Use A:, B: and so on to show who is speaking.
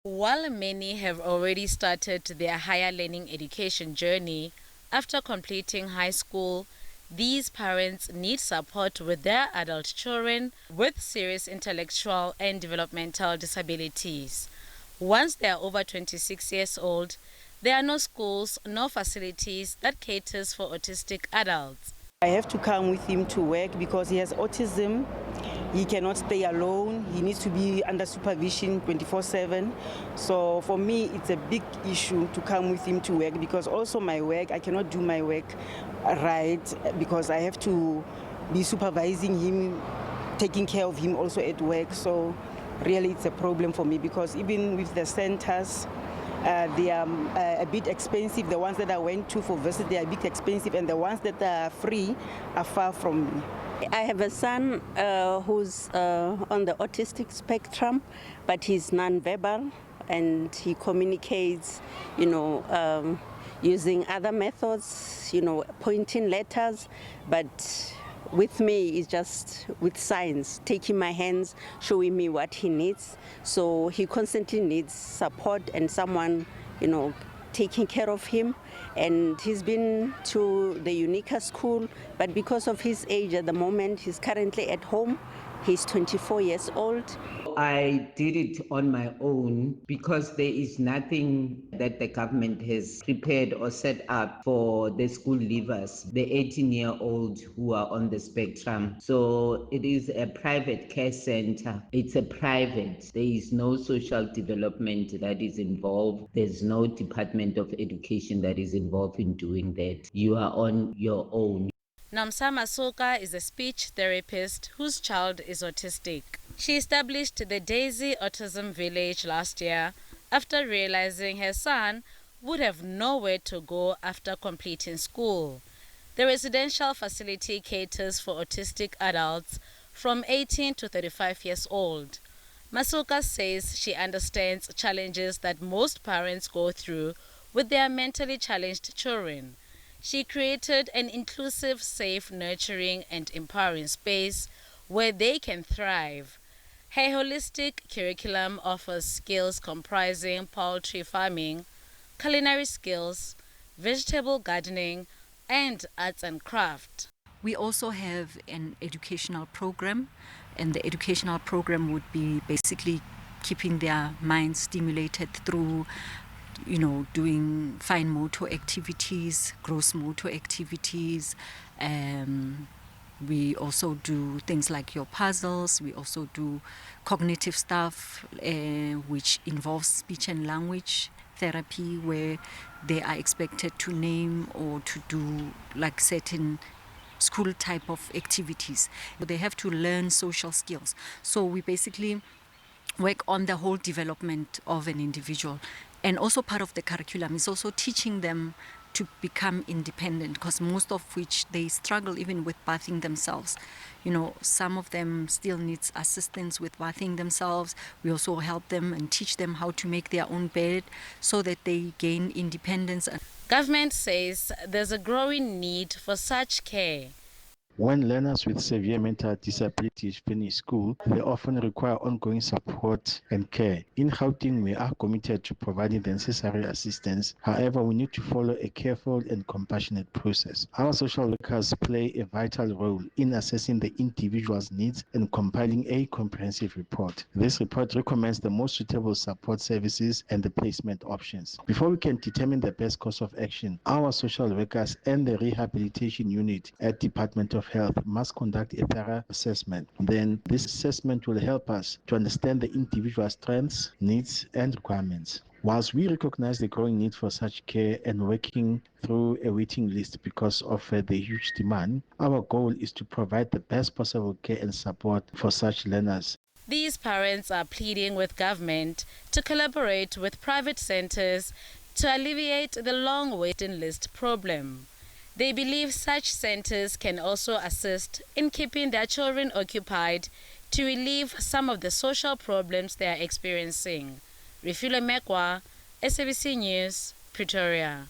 A: While many have already started their higher learning education journey after completing high school, these parents need support with their adult children with serious intellectual and developmental disabilities. Once they are over 26 years old, there are no schools, no facilities that caters for autistic adults.
B: I have to come with him to work because he has autism. He cannot stay alone. He needs to be under supervision 24/7. So for me, it's a big issue to come with him to work because also my work, I cannot do my work right because I have to be supervising him, taking care of him also at work. So really it's a problem for me because even with the centers, they are a bit expensive. The ones that I went to for visit, they are a bit expensive, and the ones that are free are far from me.
C: I have a son who's on the autistic spectrum, but he's nonverbal and he communicates, using other methods, pointing letters, but with me it's just with signs, taking my hands, showing me what he needs. So he constantly needs support and someone, taking care of him. And he's been to the Unica school, but because of his age at the moment, he's currently at home. He's 24 years old.
D: I did it on my own because there is nothing that the government has prepared or set up for the school leavers, the 18-year-old who are on the spectrum. So it is a private care center. It's a private. There is no social development that is involved. There's no Department of Education that is involved in doing that. You are on your own.
A: Namsa Masoka is a speech therapist whose child is autistic. She established the Daisy Autism Village last year after realizing her son would have nowhere to go after completing school. The residential facility caters for autistic adults from 18 to 35 years old. Masoka says she understands challenges that most parents go through with their mentally challenged children. She created an inclusive, safe, nurturing, and empowering space where they can thrive. Her holistic curriculum offers skills comprising poultry farming, culinary skills, vegetable gardening, and arts and craft.
E: We also have an educational program, and the educational program would be basically keeping their minds stimulated through doing fine motor activities, gross motor activities. We also do things like your puzzles. We also do cognitive stuff, which involves speech and language therapy, where they are expected to name or to do like certain school type of activities. They have to learn social skills. So we basically work on the whole development of an individual. And also part of the curriculum is also teaching them to become independent, because most of which they struggle even with bathing themselves. Some of them still needs assistance with bathing themselves. We also help them and teach them how to make their own bed so that they gain independence.
A: Government says there's a growing need for such care.
F: When learners with severe mental disabilities finish school, they often require ongoing support and care. In Gauteng, we are committed to providing the necessary assistance. However, we need to follow a careful and compassionate process. Our social workers play a vital role in assessing the individual's needs and compiling a comprehensive report. This report recommends the most suitable support services and the placement options. Before we can determine the best course of action, our social workers and the rehabilitation unit at Department of Health must conduct a thorough assessment. Then this assessment will help us to understand the individual's strengths, needs, and requirements. Whilst we recognize the growing need for such care and working through a waiting list because of the huge demand, our goal is to provide the best possible care and support for such learners.
A: These parents are pleading with government to collaborate with private centers to alleviate the long waiting list problem. They believe such centers can also assist in keeping their children occupied to relieve some of the social problems they are experiencing. Refile Mekwa, SABC News, Pretoria.